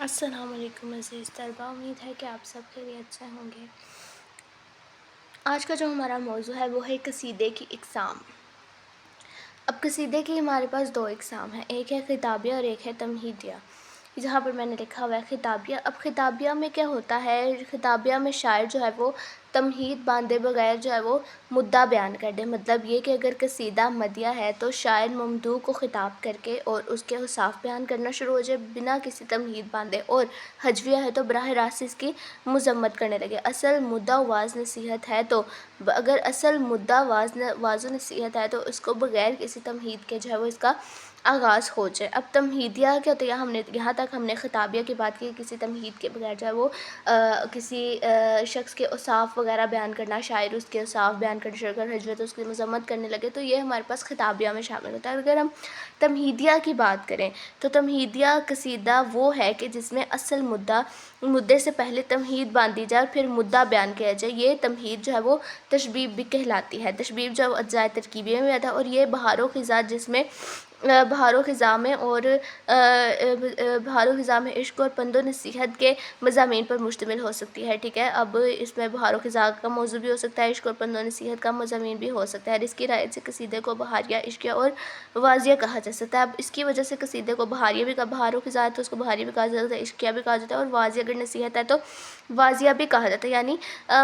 السلام علیکم عزیز طلبہ، امید ہے کہ آپ سب خیریت سے ہوں گے۔ آج کا جو ہمارا موضوع ہے وہ ہے قصیدے کی اقسام۔ اب قصیدے کی ہمارے پاس دو اقسام ہیں، ایک ہے خطابیہ اور ایک ہے تمہیدیہ۔ جہاں پر میں نے لکھا ہوا ہے خطابیہ۔ اب خطابیہ میں کیا ہوتا ہے، خطابیہ میں شاعر جو ہے وہ تمہید باندھے بغیر جو ہے وہ مدعا بیان کر دے۔ مطلب یہ کہ اگر قصیدہ مدیح ہے تو شاعر ممدوح کو خطاب کر کے اور اس کے اوصاف بیان کرنا شروع ہو جائے بنا کسی تمہید باندھے، اور ہجویہ ہے تو براہ راست اس کی مذمت کرنے لگے۔ اصل مدعا واعظ نصیحت ہے تو اگر اصل مدعا واعظ و نصیحت ہے تو اس کو بغیر کسی تمہید کے جو ہے وہ اس کا آغاز ہو جائے۔ اب تمہیدیہ کیا ہوتا ہے، یہاں تک ہم نے خطابیہ کی بات کی، کسی تمہید کے بغیر جو ہے وہ کسی شخص کے اوصاف وغیرہ بیان کرنا، شاعر اس کے اوصاف بیان کرنا شروع کر حجویہ تو اس کی مذمت کرنے لگے، تو یہ ہمارے پاس خطابیہ میں شامل ہوتا ہے۔ اگر ہم تمہیدیہ کی بات کریں تو تمہیدیہ قصیدہ وہ ہے کہ جس میں اصل مدعے سے پہلے تمہید باندھی جائے اور پھر مدعا بیان کیا جائے۔ یہ تمہید جو ہے وہ تشبیب بھی کہلاتی ہے۔ تشبیب جو اجزائے ترکیبیہ میں آتا ہے، اور یہ بہار و خزاں جس میں بہار و خزاں میں عشق اور پند و نصیحت کے مضامین پر مشتمل ہو سکتی ہے، ٹھیک ہے۔ اب اس میں بہار و خزاں کا موضوع بھی ہو سکتا ہے، عشق اور پند و نصیحت کا مضامین بھی ہو سکتا ہے، اور اس کی رعایت سے قصیدے کو بہاریہ، عشقیہ اور واعظیہ کہا جا سکتا ہے۔ اب اس کی وجہ سے قصیدے کو بہاریہ بھی بہار و خزاں ہے تو اس کو بہاریہ بھی کہا جاتا ہے، عشقیہ بھی کہا جاتا ہے، اور واعظیہ اگر نصیحت ہے تو واعظیہ بھی کہا جاتا ہے، یعنی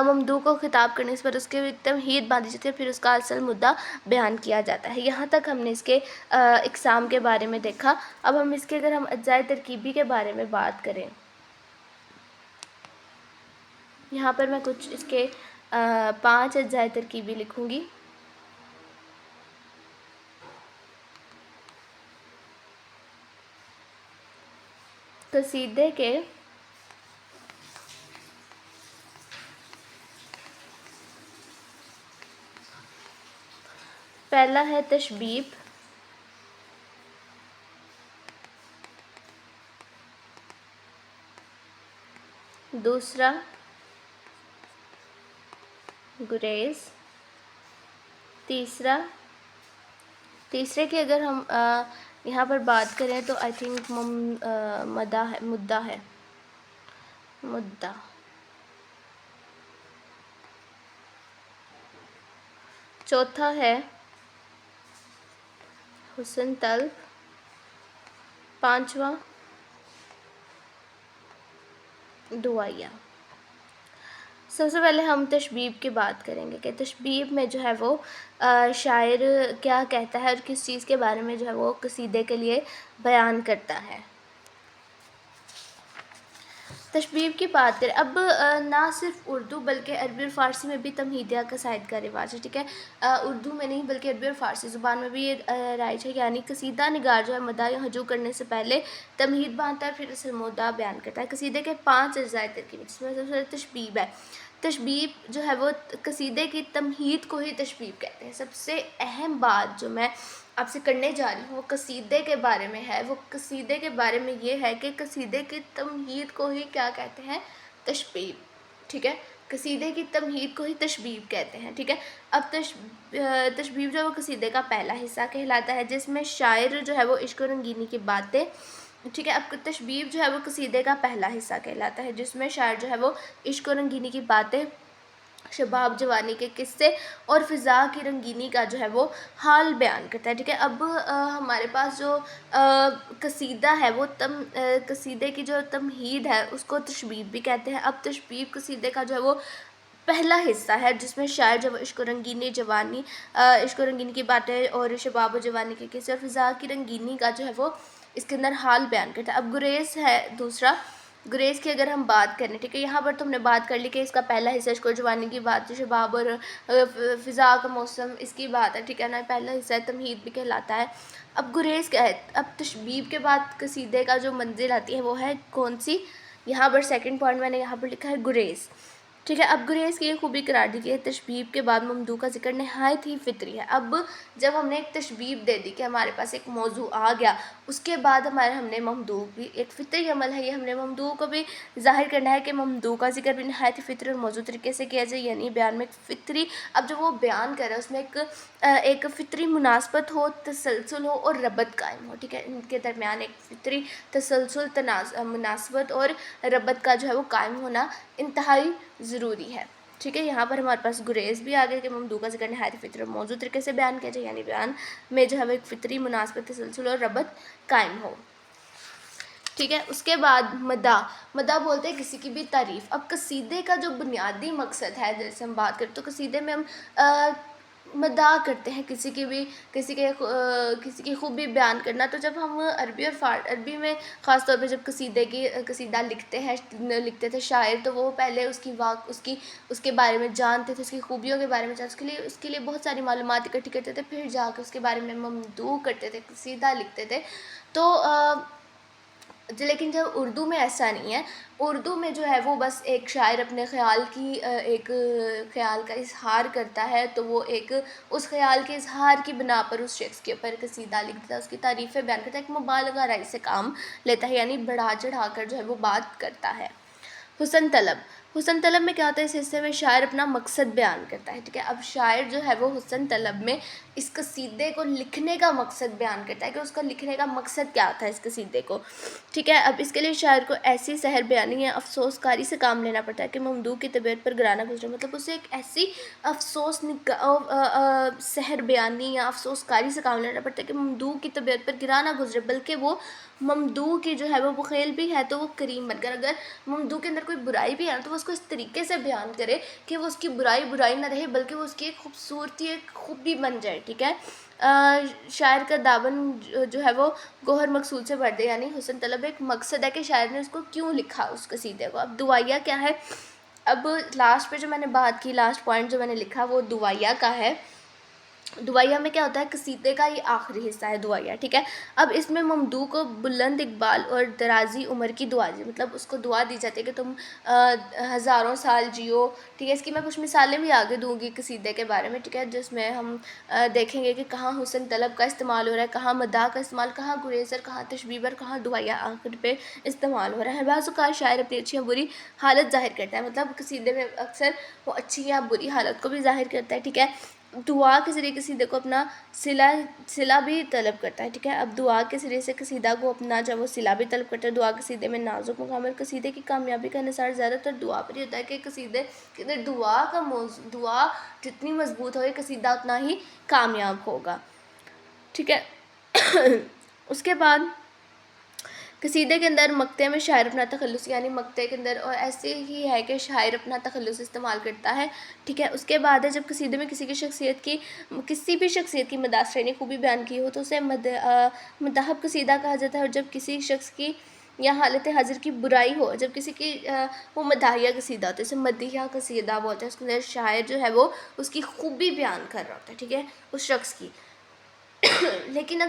ممدوح کو خطاب کرنے پر اس کی تمہید باندھی جاتی ہے، پھر اس کا اصل مدعا بیان کیا جاتا ہے۔ یہاں تک ہم نے اس کے اقسام کے بارے میں دیکھا۔ اب ہم اس کے اگر ہم اجزائے ترکیبی کے بارے میں بات کریں، یہاں پر میں کچھ اس کے 5 اجزائے ترکیبی لکھوں گی۔ قصیدے کے پہلا ہے تشبیب، دوسرا گریز، تیسرے کی اگر ہم یہاں پر بات کریں تو آئی تھنک مدعا ہے، مدعا۔ چوتھا ہے حسن طلب، پانچواں دعائیہ۔ سب سے پہلے ہم تشبیب کی بات کریں گے کہ تشبیب میں جو ہے وہ شاعر کیا کہتا ہے اور کس چیز کے بارے میں جو ہے وہ قصیدے کے لیے بیان کرتا ہے۔ تشبیب کی بات کریں، اب نہ صرف اردو بلکہ عربی اور فارسی میں بھی تمہیدیہ قصائد کا رواج ہے، ٹھیک ہے۔ اردو میں نہیں بلکہ عربی اور فارسی زبان میں بھی یہ رائج ہے، یعنی قصیدہ نگار جو ہے مداح یا ہجو کرنے سے پہلے تمہید باندھتا ہے، پھر اصل مدعا بیان کرتا ہے۔ قصیدے کے 5 اجزائے ترکیب، جس میں سب سے پہلے تشبیب ہے۔ تشبیب جو ہے وہ قصیدے کی تمہید کو ہی تشبیب کہتے ہیں۔ سب سے اہم بات جو میں آپ سے کرنے جا رہی ہوں وہ قصیدے کے بارے میں ہے، وہ قصیدے کے بارے میں یہ ہے کہ قصیدے کی تمہید کو ہی کیا کہتے ہیں، تشبیب، ٹھیک ہے۔ قصیدے کی تمہید کو ہی تشبیب کہتے ہیں، ٹھیک ہے۔ اب تشبیب جو ہے وہ قصیدے کا پہلا حصہ کہلاتا ہے، جس میں شاعر جو ہے وہ عشق و رنگینی کی باتیں، ٹھیک ہے۔ اب تشبیب جو ہے وہ قصیدے کا پہلا حصہ کہلاتا ہے، جس میں شاعر جو ہے وہ عشق و رنگینی کی باتیں، شباب جوانی کے قصے اور فضا کی رنگینی کا جو ہے وہ حال بیان کرتا ہے، ٹھیک ہے۔ اب ہمارے پاس جو قصیدہ ہے وہ قصیدے کی جو تمہید ہے اس کو تشبیب بھی کہتے ہیں۔ اب تشبیب قصیدے کا جو ہے وہ پہلا حصہ ہے، جس میں شاعر جب عشق و رنگینی کی باتیں اور شباب و جوانی کے قصے اور فضا کی رنگینی کا جو ہے وہ اس کے اندر حال بیان کرتا ہے۔ اب گریز ہے دوسرا، گریز کی اگر ہم بات کریں، ٹھیک ہے، یہاں پر تم نے بات کر لی کہ اس کا پہلا حصہ عشق و جوانی کی بات، شباب اور فضا کا موسم، اس کی بات ہے، ٹھیک ہے نا، پہلا حصہ تمہید بھی کہلاتا ہے۔ اب گریز کیا ہے، اب تشبیب کے بعد قصیدے کا جو منزل آتی ہے وہ ہے کون سی، یہاں پر سیکنڈ پوائنٹ میں نے یہاں پر لکھا ہے گریز۔ ٹھیک ہے، اب گریز کی یہ خوبی قرار دی گئی ہے تشبیب کے بعد ممدوح کا ذکر نہایت ہی فطری ہے۔ اب جب ہم نے ایک تشبیب دے دی کہ ہمارے پاس ایک موضوع آ گیا، اس کے بعد ہم نے ممدوح بھی ایک فطری عمل ہے، یہ ہم نے ممدوح کو بھی ظاہر کرنا ہے کہ ممدوح کا ذکر بھی نہایت ہی فطری اور موضوع طریقے سے کیا جائے، یعنی بیان میں ایک فطری، اب جو وہ بیان کر رہا ہے اس میں ایک فطری مناسبت ہو، تسلسل ہو اور ربط قائم ہو، ٹھیک ہے، ان کے درمیان ایک فطری تسلسل، مناسبت اور ربط کا جو ہے وہ قائم ہونا انتہائی ضروری ہے۔ ٹھیک ہے، یہاں پر ہمارے پاس گریز بھی آ گیا کہ ممدوح کا ذکر نہایت فطری اور موضوع طریقے سے بیان کیا جائے، یعنی بیان میں جو ہے وہ ایک فطری مناسبت، تسلسل اور ربط قائم ہو۔ ٹھیک ہے، اس کے بعد مدح بولتے ہیں کسی کی بھی تعریف۔ اب قصیدے کا جو بنیادی مقصد ہے، جیسے ہم بات کریں تو قصیدے میں ہم مدح کرتے ہیں کسی کی خوبی بیان کرنا۔ تو جب ہم عربی میں خاص طور پہ جب قصیدہ لکھتے تھے شاعر، تو وہ پہلے اس کے بارے میں جانتے تھے، اس کی خوبیوں کے بارے میں جانتے، اس کے لیے بہت ساری معلومات اکٹھی کرتے تھے، پھر جا کے اس کے بارے میں ممدوح کرتے تھے، قصیدہ لکھتے تھے۔ تو لیکن جب اردو میں ایسا نہیں ہے، اردو میں جو ہے وہ بس ایک شاعر اپنے خیال کا اظہار کرتا ہے، تو وہ اس خیال کے اظہار کی بنا پر اس شخص کے اوپر قصیدہ لکھ دیتا ہے، اس کی تعریفیں بیان کرتا ہے، ایک مبالغہ رائی سے کام لیتا ہے، یعنی بڑھا چڑھا کر جو ہے وہ بات کرتا ہے۔ حسن طلب میں کیا ہوتا ہے، اس حصے میں شاعر اپنا مقصد بیان کرتا ہے۔ ٹھیک ہے، اب شاعر جو ہے وہ حسن طلب میں اس قصیدے کو لکھنے کا مقصد بیان کرتا ہے کہ اس کا لکھنے کا مقصد کیا تھا اس قصیدے کو۔ ٹھیک ہے، اب اس کے لیے شاعر کو ایسی سحر بیانی یا افسوس کاری سے کام لینا پڑتا ہے کہ ممدوح کی طبیعت پر گراں نہ گزرے، مطلب اسے ایک ایسی سحر بیانی یا افسوس کاری سے کام لینا پڑتا ہے کہ ممدوح کی طبیعت پر گراں نہ گزرے، بلکہ وہ ممدوح کی جو ہے وہ بخیل بھی ہے تو وہ کریم بن کر، اگر ممدوح کے اندر کوئی برائی بھی ہے تو وہ اس کو اس طریقے سے بیان کرے کہ وہ اس کی برائی نہ رہے، بلکہ وہ اس کی ایک خوبصورتی، ایک خوبی بن جائے۔ ٹھیک ہے، شاعر کا دامن جو ہے وہ گوہر مقصود سے بھر دے، یعنی حسن طلب ایک مقصد ہے کہ شاعر نے اس کو کیوں لکھا اس قصیدے کو۔ اب دعائیہ کیا ہے، اب لاسٹ پہ جو میں نے بات کی، لاسٹ پوائنٹ جو میں نے لکھا وہ دعائیہ کا ہے۔ دعائیہ میں کیا ہوتا ہے، قصیدے کا یہ آخری حصہ ہے دعائیہ۔ ٹھیک ہے، اب اس میں ممدوح کو بلند اقبال اور درازی عمر کی دعا دی، مطلب اس کو دعا دی جاتی ہے کہ تم ہزاروں سال جیو۔ ٹھیک ہے، اس کی میں کچھ مثالیں بھی آگے دوں گی قصیدے کے بارے میں، ٹھیک ہے، جس میں ہم دیکھیں گے کہ کہاں حسن طلب کا استعمال ہو رہا ہے، کہاں مداح کا استعمال، کہاں گریزر، کہاں تشبیب اور کہاں دعائیہ آخر پہ استعمال ہو رہا ہے۔ بعض اوقات شاعر اپنی اچھی یا بری حالت ظاہر کرتا ہے، مطلب قصیدے میں اکثر وہ اچھی یا بری حالت کو بھی ظاہر کرتا ہے۔ ٹھیک ہے، دعا کے ذریعے قصیدے کو اپنا صلہ بھی طلب کرتا ہے۔ ٹھیک ہے، اب دعا کے ذریعے سے قصیدہ کو اپنا جو وہ صلہ بھی طلب کرتا ہے۔ دعا قصیدے میں نازک مقام اور قصیدے کی کامیابی کا انحصار زیادہ تر دعا پر ہی ہوتا ہے کہ قصیدے کے اندر دعا جتنی مضبوط ہوگی قصیدہ اتنا ہی کامیاب ہوگا۔ ٹھیک ہے، اس کے بعد قصیدے کے اندر مقطع میں شاعر اپنا تخلص، یعنی مقطع کے اندر اور ایسے ہی ہے کہ شاعر اپنا تخلص استعمال کرتا ہے۔ ٹھیک ہے، اس کے بعد ہے جب قصیدے میں کسی بھی شخصیت کی مداثر خوبی بیان کی ہو تو اسے مدحب قصیدہ کہا جاتا ہے، اور جب کسی شخص کی یا حالت حاضر کی برائی ہو، جب کسی کی وہ مداحیہ قصیدہ ہوتا ہے، اسے مدیحہ قصیدہ بولتے ہیں، اس کے اندر شاعر جو ہے وہ اس کی خوبی بیان کر رہا ہوتا ہے، ٹھیک ہے، اس شخص کی۔ لیکن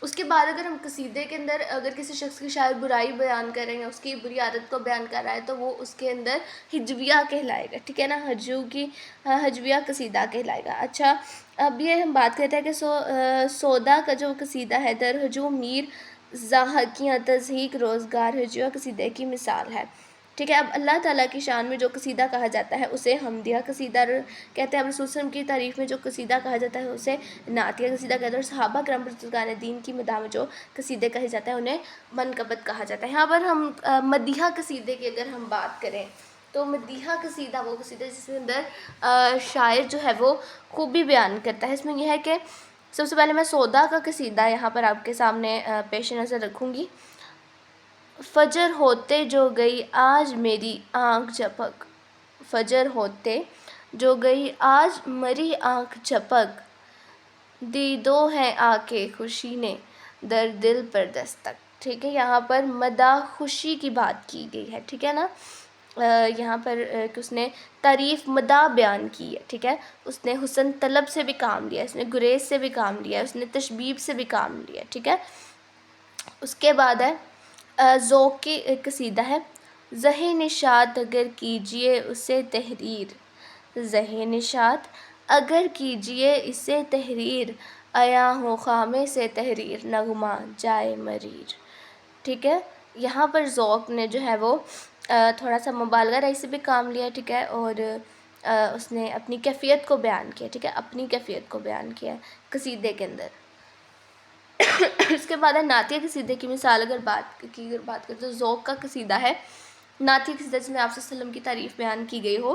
اس کے بعد اگر ہم قصیدے کے اندر اگر کسی شخص کی شاعر برائی بیان کر رہے ہیں، اس کی بری عادت کو بیان کر رہا ہے، تو وہ اس کے اندر ہجویہ کہلائے گا، ٹھیک ہے نا، ہجویہ قصیدہ کہلائے گا۔ اچھا، اب یہ ہم بات کرتے ہیں کہ سودا کا جو قصیدہ ہے، در ہجو میر زاہکیاں تضحیک روزگار، ہجویہ قصیدے کی مثال ہے۔ ٹھیک ہے، اب اللہ تعالیٰ کی شان میں جو قصیدہ کہا جاتا ہے اسے حمدیہ قصیدہ کہتے ہیں، اب رسول وسلم کی تعریف میں جو قصیدہ کہا جاتا ہے اسے نعتیہ قصیدہ کہتے ہیں، اور صحابہ کرام بزرگان دین کی مداح میں جو قصیدے کہے جاتے ہیں انہیں منقبت کہا جاتا ہے۔ یہاں پر ہم مدیحہ قصیدے کی اگر ہم بات کریں تو مدیحہ قصیدہ وہ قصیدہ جس کے اندر شاعر جو ہے وہ خوبی بیان کرتا ہے۔ اس میں یہ ہے کہ سب سے پہلے میں سودا کا قصیدہ یہاں پر آپ کے سامنے پیش نظر رکھوں گی۔ فجر ہوتے جو گئی آج میری آنکھ جھپک، فجر ہوتے جو گئی آج مری آنکھ جھپک، دی دو ہے آ کے خوشی نے در دل پر دستک۔ ٹھیک ہے، یہاں پر مدح خوشی کی بات کی گئی ہے، ٹھیک ہے نا، یہاں پر اس نے تعریف مدح بیان کی ہے۔ ٹھیک ہے، اس نے حسن طلب سے بھی کام لیا، اس نے گریز سے بھی کام لیا، اس نے تشبیب سے بھی کام لیا۔ ٹھیک ہے، اس کے بعد ہے ذوق کی ایک قصیدہ ہے، زہ نشاط اگر کیجیے اسے تحریر، زہ نشاط اگر کیجیے اسے تحریر، عیاں ہو خامے سے تحریر نغمہ جائے مریر. ٹھیک ہے، یہاں پر ذوق نے جو ہے وہ تھوڑا سا مبالغہ رائی سے بھی کام لیا. ٹھیک ہے، اور اس نے اپنی کیفیت کو بیان کیا. ٹھیک ہے، اپنی کیفیت کو بیان کیا قصیدے کے اندر. اس کے بعد ہے نعتیہ قصیدے کی مثال. اگر بات کریں تو ذوق کا قصیدہ ہے نعتیہ قصیدہ جس میں آپ صلی اللہ علیہ وسلم کی تعریف بیان کی گئی ہو.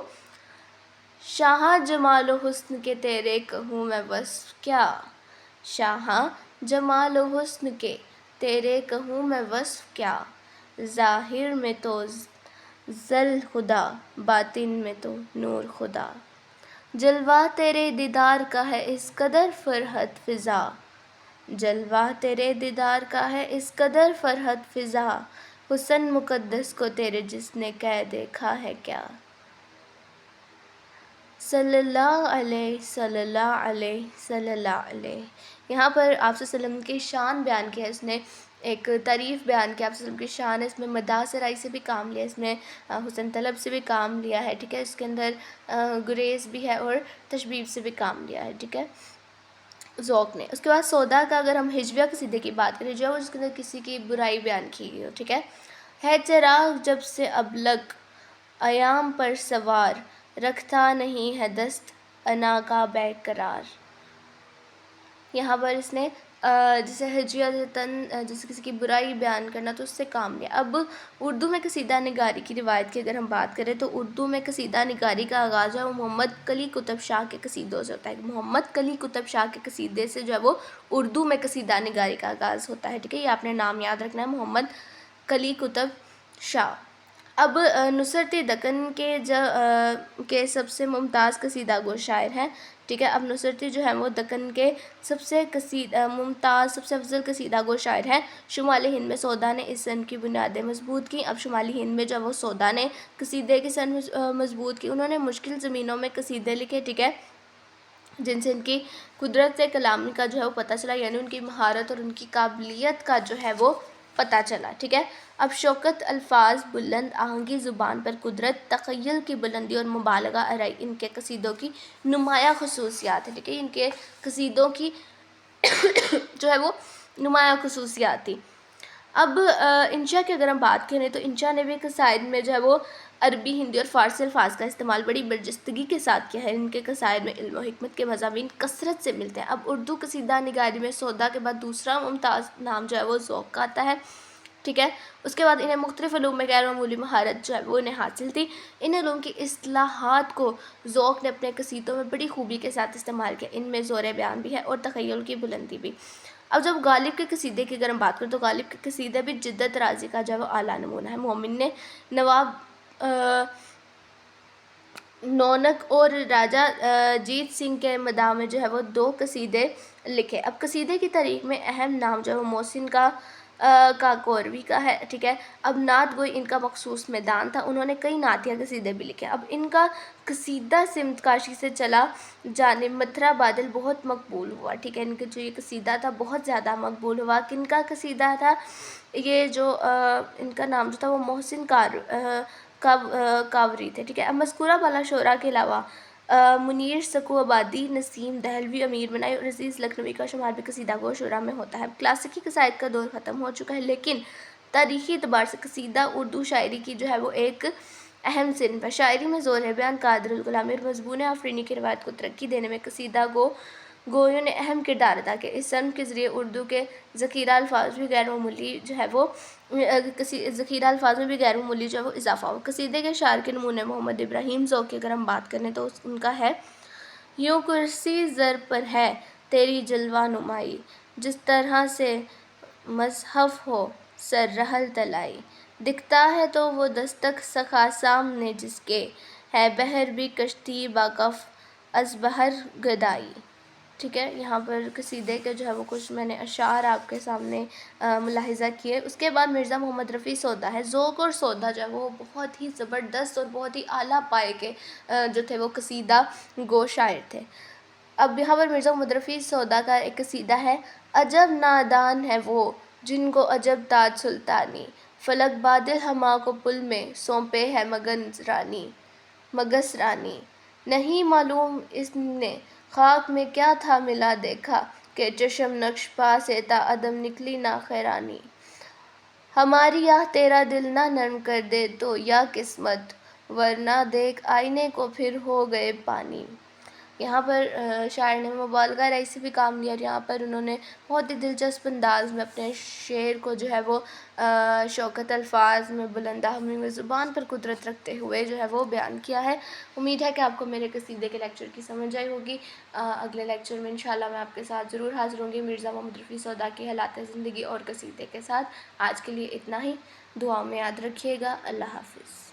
شاہاں جمال و حسن کے تیرے کہوں میں وصف کیا، شاہاں جمال و حسن کے تیرے کہوں میں وصف کیا، ظاہر میں تو ذل خدا باطن میں تو نور خدا، جلوہ تیرے دیدار کا ہے اس قدر فرحت فزا، جلوہ تیرے دیدار کا ہے اس قدر فرحت فزا، حسن مقدس کو تیرے جس نے کہہ دیکھا ہے کیا. صلی اللہ علیہ صلی اللہ علیہ صلی اللہ علیہ. یہاں پر آپ صلی اللہ علیہ وسلم کی شان بیان کیا ہے، اس نے ایک تعریف بیان کیا آپ صلی اللہ علیہ وسلم کی شان ہے. اس میں مداح سرائی سے بھی کام لیا، اس میں حسن طلب سے بھی کام لیا ہے. ٹھیک ہے، اس کے اندر گریز بھی ہے اور تشبیب سے بھی کام لیا ہے. ٹھیک ہے، ذوق نے. اس کے بعد سودا کا اگر ہم ہجویہ قصیدے کی بات کریں جو اس کے اندر کسی کی برائی بیان کی گئی ہو. ٹھیک ہے چراغ جب سے ابلگ ایام پر سوار، رکھتا نہیں ہے دست انا کا بے قرار. یہاں پر اس نے جیسے جیسے کسی کی برائی بیان کرنا تو اس سے کام لیا. اب اردو میں قصیدہ نگاری کی روایت کی اگر ہم بات کریں تو اردو میں قصیدہ نگاری کا آغاز جو ہے وہ محمد کلی قطب شاہ کے قصیدوں سے ہوتا ہے. محمد کلی قطب شاہ کے قصیدے سے جو ہے وہ اردو میں قصیدہ نگاری کا آغاز ہوتا ہے. ٹھیک ہے، یہ آپ نے نام یاد رکھنا ہے، محمد کلی قطب شاہ. اب نصرت دکن کے سب سے ممتاز قصیدہ گو شاعر ہیں. ٹھیک ہے، اب نصرتی جو ہے وہ دکن کے سب سے ممتاز سب سے افضل قصیدہ گو شاعر ہیں. شمالی ہند میں سودا نے اس سن کی بنیادیں مضبوط کی. اب شمالی ہند میں جو وہ سودا نے قصیدے کی سن مضبوط کی. انہوں نے مشکل زمینوں میں قصیدے لکھے. ٹھیک ہے، جن سے ان کی قدرت کلامی کا جو ہے وہ پتہ چلا، یعنی ان کی مہارت اور ان کی قابلیت کا جو ہے وہ پتہ چلا. ٹھیک ہے، اب شوکت الفاظ بلند آہنگی زبان پر قدرت تخیل کی بلندی اور مبالغہ آرائی ان کے قصیدوں کی نمایاں خصوصیات ہیں. ٹھیک ہے، ان کے قصیدوں کی جو ہے وہ نمایاں خصوصیات تھی. اب انشا کی اگر ہم بات کریں تو انشا نے بھی قصائد میں جو ہے وہ عربی ہندی اور فارسی الفاظ کا استعمال بڑی برجستگی کے ساتھ کیا ہے. ان کے قصائد میں علم و حکمت کے مضامین کثرت سے ملتے ہیں. اب اردو قصیدہ نگاری میں سودا کے بعد دوسرا ممتاز نام جو ہے وہ ذوق کا آتا ہے. ٹھیک ہے، اس کے بعد انہیں مختلف علوم میں غیر معمولی مہارت جو ہے وہ انہیں حاصل تھی. ان علوم کی اصطلاحات کو ذوق نے اپنے قصیدوں میں بڑی خوبی کے ساتھ استعمال کیا. ان میں زور بیان بھی ہے اور تخیل کی بلندی بھی. اب جب غالب کے قصیدے کی اگر ہم بات کریں تو غالب کے قصیدے بھی جدت رازی کا جو ہے وہ اعلیٰ نمونہ ہے. مومن نے نواب نونک اور راجہ جیت سنگھ کے مداح میں جو ہے وہ 2 قصیدے لکھے. اب قصیدے کی تاریخ میں اہم نام جو ہے وہ محسن کا کوروی کا ہے. ٹھیک ہے، اب نعت گوئی ان کا مخصوص میدان تھا. انہوں نے کئی نعتیہ قصیدے بھی لکھے. اب ان کا قصیدہ سمت کاشی سے چلا جانب متھرا بادل بہت مقبول ہوا. ٹھیک ہے، ان کا جو یہ قصیدہ تھا بہت زیادہ مقبول ہوا. کن کا قصیدہ تھا یہ؟ جو ان کا نام جو تھا وہ محسن کاوری تھے. ٹھیک ہے، اب مذکورہ بالا شعراء کے علاوہ منیر سکو آبادی، نسیم دہلوی، امیر بنائی اور عزیز لکھنوی کا شمار بھی قصیدہ گو شعراء میں ہوتا ہے. کلاسیکی قصائد کا دور ختم ہو چکا ہے، لیکن تاریخی اعتبار سے قصیدہ اردو شاعری کی جو ہے وہ ایک اہم صنف ہے. شاعری میں زور بیان، قادر الکلامی اور مضمون آفرینی کی روایت کو ترقی دینے میں قصیدہ گویوں نے اہم کردار ادا کیا. اس صنف کے ذریعے اردو کے ذخیرہ الفاظ بھی غیر معمولی جو ہے وہ ذخیرہ الفاظ میں بھی غیر معمولی جو ہے وہ اضافہ ہو. قصیدے کے شاعر کے نمونے محمد ابراہیم ذوق کی اگر ہم بات کریں تو ان کا ہے یوں کرسی زر پر ہے تیری جلوہ نمائی، جس طرح سے مصحف ہو سر رحل تلائی، دکھتا ہے تو وہ دستک سخا سامنے جس کے، ہے بحر بھی کشتی با کف از بحر گدائی. ٹھیک ہے، یہاں پر قصیدے کے جو ہے وہ کچھ میں نے اشعار آپ کے سامنے ملاحظہ کیے. اس کے بعد مرزا محمد رفیع سودا ہے. ذوق اور سودا جو ہے وہ بہت ہی زبردست اور بہت ہی اعلیٰ پائے کے جو تھے وہ قصیدہ گو شاعر تھے. اب یہاں پر مرزا محمد رفیع سودا کا ایک قصیدہ ہے عجب نادان ہے وہ جن کو عجب تاج سلطانی، فلک بادل ہما کو پل میں سونپے ہے مگس رانی، نہیں معلوم اس نے خاک میں کیا تھا ملا دیکھا، کہ چشم نقش پا سے تا عدم نکلی نہ خیرانی۔ ہماری آہ تیرا دل نہ نرم کر دے تو یا قسمت، ورنہ دیکھ آئینے کو پھر ہو گئے پانی۔ یہاں پر شاعر نے مبالغہ رائی سے بھی کام لیا، اور یہاں پر انہوں نے بہت ہی دلچسپ انداز میں اپنے شعر کو جو ہے وہ شوکت الفاظ میں، بلند آہنگی میں، زبان پر قدرت رکھتے ہوئے جو ہے وہ بیان کیا ہے۔ امید ہے کہ آپ کو میرے قصیدے کے لیکچر کی سمجھ آئی ہوگی۔ اگلے لیکچر میں انشاءاللہ میں آپ کے ساتھ ضرور حاضر ہوں گی مرزا محمد رفیع سودا کی حالات زندگی اور قصیدے کے ساتھ۔ آج کے لیے اتنا ہی، دعاؤں میں یاد رکھیے گا۔ اللہ حافظ۔